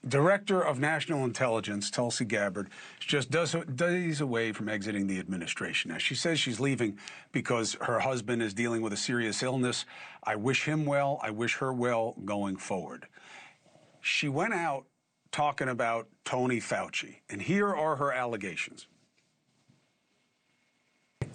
Director of National Intelligence, Tulsi Gabbard, is just days away from exiting the administration. Now, she says she's leaving because her husband is dealing with a serious illness. I wish him well. I wish her well going forward. She went out talking about Tony Fauci, and here are her allegations.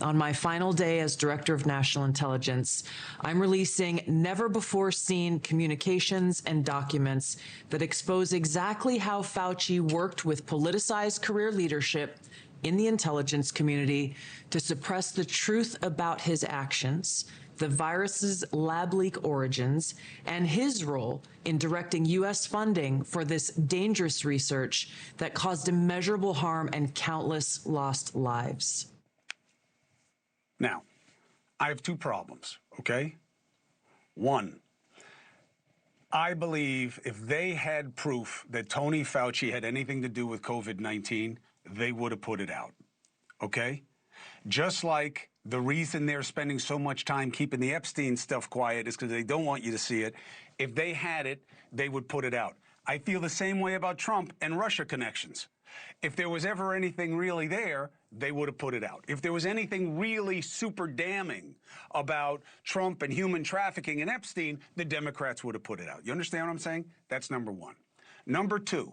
On my final day as Director of National Intelligence, I'm releasing never-before-seen communications and documents that expose exactly how Fauci worked with politicized career leadership in the intelligence community to suppress the truth about his actions, the virus's lab leak origins, and his role in directing U.S. funding for this dangerous research that caused immeasurable harm and countless lost lives. Now, I have two problems, okay? One, I believe if they had proof that Tony Fauci had anything to do with COVID-19, they would have put it out, okay? Just like the reason they're spending so much time keeping the Epstein stuff quiet is because they don't want you to see it. If they had it, they would put it out. I feel the same way about Trump and Russia connections. If there was ever anything really there, they would have put it out. If there was anything really super damning about Trump and human trafficking and Epstein, the Democrats would have put it out. You understand what I'm saying? That's number one. Number two,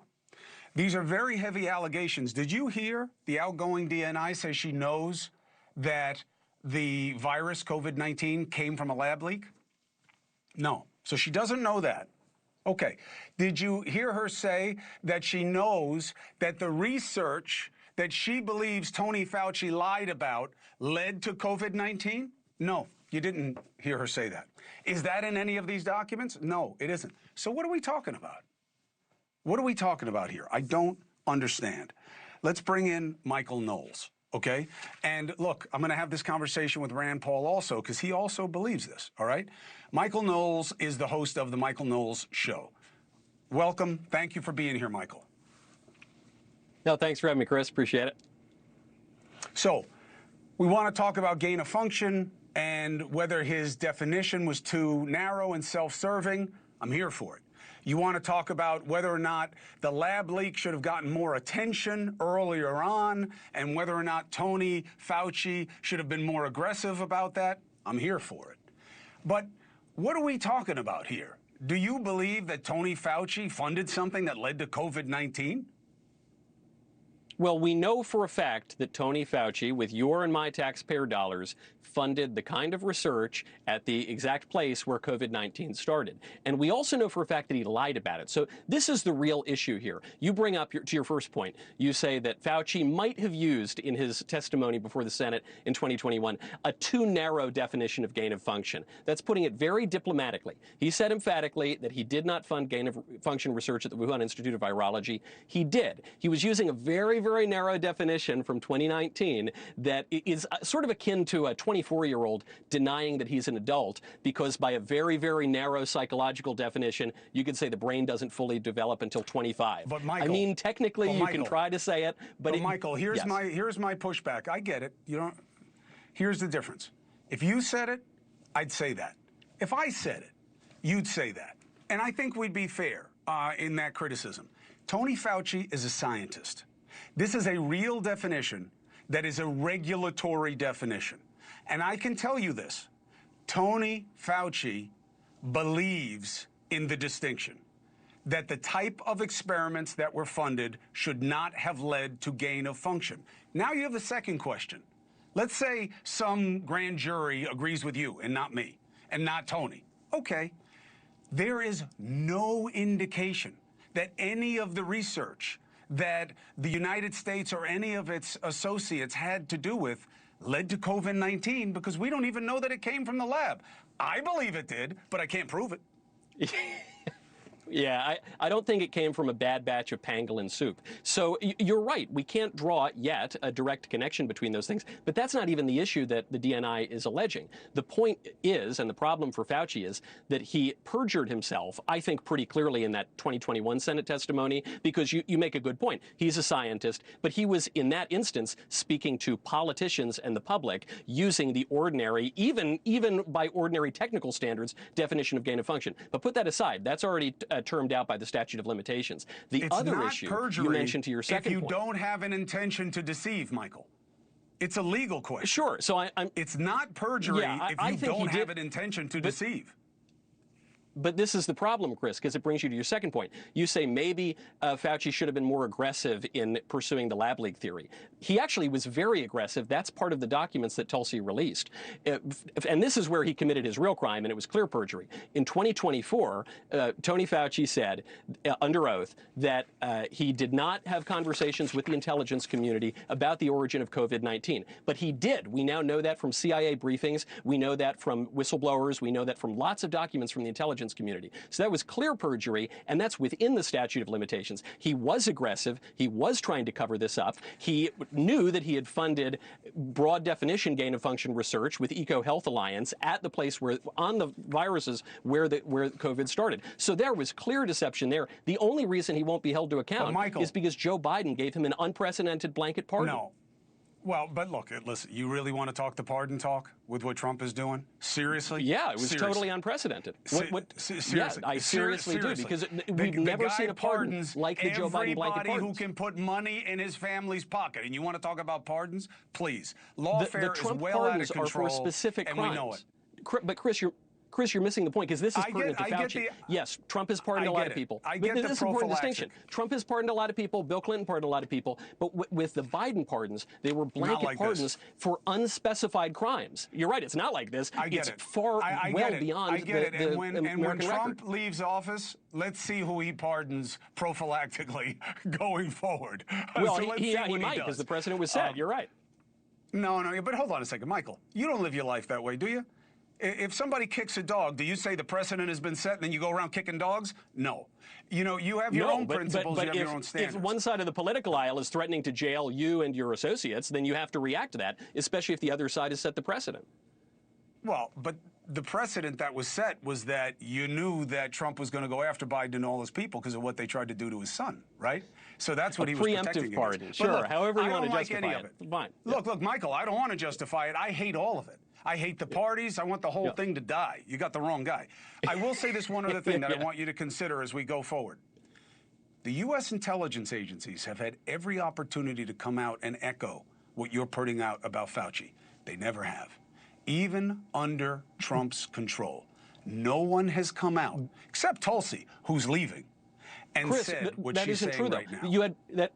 these are very heavy allegations. Did you hear the outgoing DNI say she knows that the virus, COVID-19, came from a lab leak? No. So she doesn't know that. Okay. Did you hear her say that she knows that the research that she believes Tony Fauci lied about led to COVID-19? No, you didn't hear her say that. Is that in any of these documents? No, it isn't. So what are we talking about? What are we talking about here? I don't understand. Let's bring in Michael Knowles, okay? And look, I'm going to have this conversation with Rand Paul also because he also believes this, all right? Michael Knowles is the host of The Michael Knowles Show. Welcome. Thank you for being here, Michael. No, thanks for having me, Chris. Appreciate it. So we want to talk about gain of function and whether his definition was too narrow and self-serving. I'm here for it. You want to talk about whether or not the lab leak should have gotten more attention earlier on and whether or not Tony Fauci should have been more aggressive about that. I'm here for it. But what are we talking about here? Do you believe that Tony Fauci funded something that led to COVID-19? Well, we know for a fact that Tony Fauci, with your and my taxpayer dollars, funded the kind of research at the exact place where COVID-19 started. And we also know for a fact that he lied about it. So this is the real issue here. You bring up to your first point, you say that Fauci might have used in his testimony before the Senate in 2021 a too narrow definition of gain of function. That's putting it very diplomatically. He said emphatically that he did not fund gain of function research at the Wuhan Institute of Virology. He did. He was using a very, very narrow definition from 2019 that is sort of akin to a 24-year-old denying that he's an adult, because by a very, very narrow psychological definition, you could say the brain doesn't fully develop until 25. But Michael, I mean, technically, you can try to say it, but Michael, here's my pushback. I get it. You don't. Here's the difference. If you said it, I'd say that. If I said it, you'd say that. And I think we'd be fair in that criticism. Tony Fauci is a scientist. This is a real definition that is a regulatory definition. And I can tell you this, Tony Fauci believes in the distinction that the type of experiments that were funded should not have led to gain of function. Now you have a second question. Let's say some grand jury agrees with you and not me and not Tony. Okay. There is no indication that any of the research that the United States or any of its associates had to do with led to COVID-19 because we don't even know that it came from the lab. I believe it did, but I can't prove it. Yeah, I don't think it came from a bad batch of pangolin soup. So you're right. We can't draw yet a direct connection between those things. But that's not even the issue that the DNI is alleging. The point is, and the problem for Fauci is, that he perjured himself, I think, pretty clearly in that 2021 Senate testimony, because you make a good point. He's a scientist, but he was, in that instance, speaking to politicians and the public using the ordinary, even by ordinary technical standards, definition of gain of function. But put that aside. That's already termed out by the statute of limitations. The It's other not issue perjury you mentioned to your second if you point. don't have an intention to deceive, Michael. It's a legal question. Sure. So I'm. It's not perjury if you think don't have an intention to deceive. But this is the problem, Chris, because it brings you to your second point. You say maybe Fauci should have been more aggressive in pursuing the lab leak theory. He actually was very aggressive. That's part of the documents that Tulsi released. And this is where he committed his real crime, and it was clear perjury. In 2024, Tony Fauci said under oath that he did not have conversations with the intelligence community about the origin of COVID-19. But he did. We now know that from CIA briefings. We know that from whistleblowers. We know that from lots of documents from the intelligence community. So that was clear perjury, and that's within the statute of limitations. He was aggressive. He was trying to cover this up. He knew that he had funded broad definition gain of function research with EcoHealth Alliance at the place where, on the viruses where COVID started. So there was clear deception there. The only reason he won't be held to account is because Joe Biden gave him an unprecedented blanket pardon. No. Well, but look, listen, you really want to talk the pardon talk with what Trump is doing? Seriously? Yeah, it was seriously. totally unprecedented. Seriously. Yeah, I seriously do, because we've never seen a pardon like the Joe Biden blanket pardons. Everybody who can put money in his family's pocket. And you want to talk about pardons? Please. Lawfare is well out of control, are for specific and crimes. we know it. But Chris, you're missing the point, because this is pertinent to Fauci. Yes, Trump has pardoned a lot of people. I get this the is an important distinction. Trump has pardoned a lot of people. Bill Clinton pardoned a lot of people. But with the Biden pardons, they were blanket pardons for unspecified crimes. You're right. It's not like this. It's far well beyond the American and when Trump record. leaves office, let's see who he pardons prophylactically going forward. Well, so he might, because the precedent was set. You're right. No, but hold on a second. Michael, you don't live your life that way, do you? If somebody kicks a dog, do you say the precedent has been set and then you go around kicking dogs? No. You know, you have your own principles, you have your own standards. If one side of the political aisle is threatening to jail you and your associates, then you have to react to that, especially if the other side has set the precedent. Well, but the precedent that was set was that you knew that Trump was going to go after Biden and all his people because of what they tried to do to his son, right? So that's what he was protecting against. Preemptive pardon, sure. Look, however you want to like justify any of it. Fine. Look, Michael, I don't want to justify it. I hate all of it. I hate the parties. I want the whole thing to die. You got the wrong guy. I will say this one other thing that I want you to consider as we go forward. The U.S. intelligence agencies have had every opportunity to come out and echo what you're putting out about Fauci. They never have. Even under Trump's control, no one has come out, except Tulsi, who's leaving, and Chris, said what that she's isn't saying true, right though. now. You had that.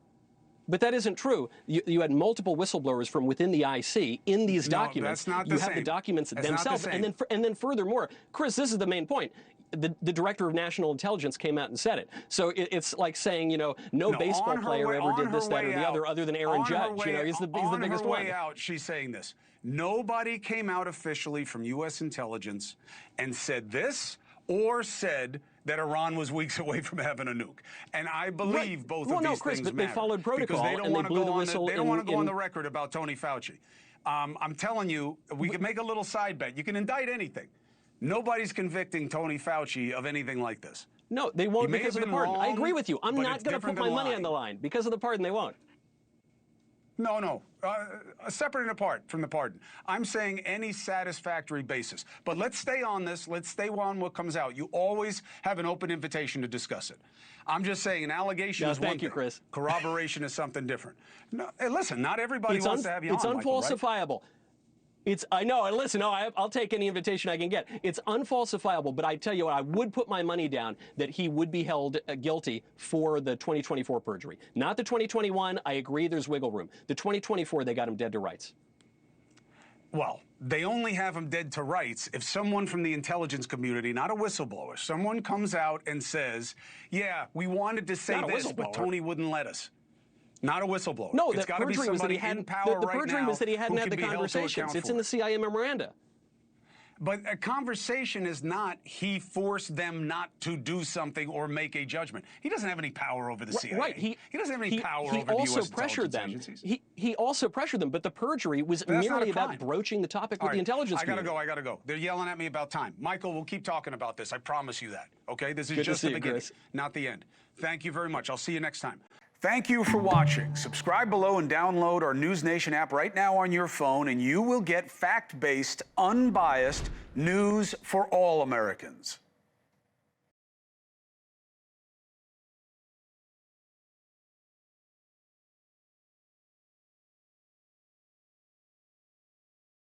But that isn't true. You had multiple whistleblowers from within the IC in these documents. That's not the you same. have the documents That's themselves, not the same. and then furthermore, Chris, this is the main point. The director of national intelligence came out and said it. So it's like saying, no baseball player ever did this, that, or the other than Aaron Judge. He's the biggest one. On her way out, she's saying this. Nobody came out officially from U.S. intelligence and said this or said that Iran was weeks away from having a nuke. And I believe both of these Chris, things but matter. they followed protocol, Because they don't and want they to blew the whistle. They don't want to go on the record about Tony Fauci. I'm telling you, we could make a little side bet. You can indict anything. Nobody's convicting Tony Fauci of anything like this. No, they won't because of the pardon. I agree with you. I'm not going to put my money on the line. Because of the pardon, they won't. No. Separate and apart from the pardon. I'm saying any satisfactory basis. But let's stay on this. Let's stay on what comes out. You always have an open invitation to discuss it. I'm just saying an allegation is one thing. Thank you, Chris. Corroboration is something different. No, hey, listen, not everybody wants to have you on, It's unfalsifiable. I know. Listen, I'll take any invitation I can get. It's unfalsifiable, but I tell you what, I would put my money down that he would be held guilty for the 2024 perjury. Not the 2021. I agree there's wiggle room. The 2024, they got him dead to rights. Well, they only have him dead to rights if someone from the intelligence community, not a whistleblower, someone comes out and says, yeah, we wanted to say this, but Tony wouldn't let us. Not a whistleblower. No, it's got to be somebody in power the perjury was that he hadn't had the conversations. It's in the CIA memoranda. But a conversation is not he forced them not to do something or make a judgment. He doesn't have any power over the CIA. Right. He doesn't have any power over the U.S. intelligence agencies. He also pressured them, but the perjury was merely about broaching the topic with the intelligence community. I gotta go. They're yelling at me about time. Michael, we'll keep talking about this. I promise you that. Okay? This is just the beginning, not the end. Thank you very much. I'll see you next time. Thank you for watching. Subscribe below and download our NewsNation app right now on your phone, and you will get fact-based, unbiased news for all Americans.